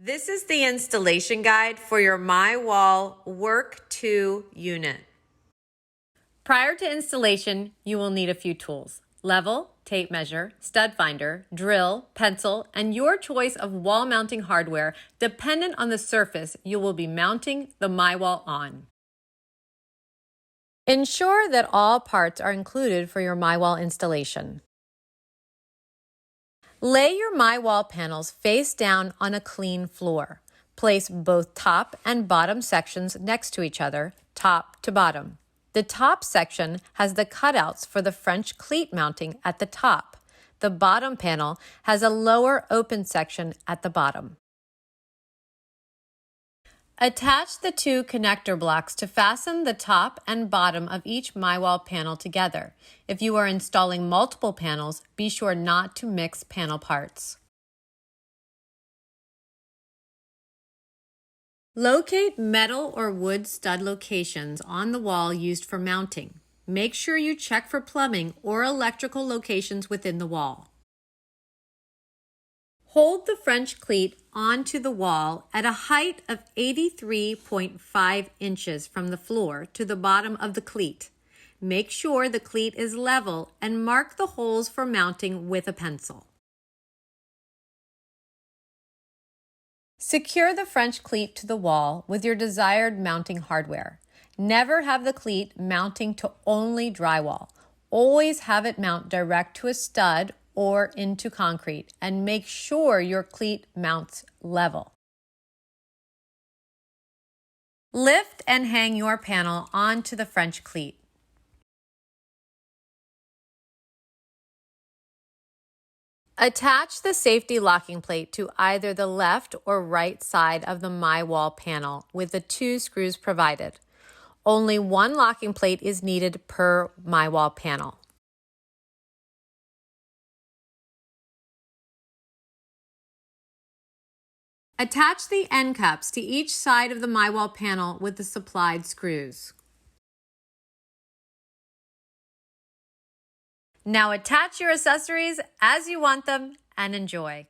This is the installation guide for your myWall Work2 unit. Prior to installation, you will need a few tools: level, tape measure, stud finder, drill, pencil, and your choice of wall mounting hardware dependent on the surface you will be mounting the myWall on. Ensure that all parts are included for your myWall installation. Lay your myWall panels face down on a clean floor. Place both top and bottom sections next to each other, top to bottom. The top section has the cutouts for the French cleat mounting at the top. The bottom panel has a lower open section at the bottom. Attach the two connector blocks to fasten the top and bottom of each myWall panel together. If you are installing multiple panels, be sure not to mix panel parts. Locate metal or wood stud locations on the wall used for mounting. Make sure you check for plumbing or electrical locations within the wall. Hold the French cleat onto the wall at a height of 83.5 inches from the floor to the bottom of the cleat. Make sure the cleat is level and mark the holes for mounting with a pencil. Secure the French cleat to the wall with your desired mounting hardware. Never have the cleat mounting to only drywall. Always have it mount direct to a stud or into concrete, and make sure your cleat mounts level. Lift and hang your panel onto the French cleat. Attach the safety locking plate to either the left or right side of the myWall panel with the 2 screws provided. Only one locking plate is needed per myWall panel. Attach the end cups to each side of the myWall panel with the supplied screws. Now attach your accessories as you want them and enjoy.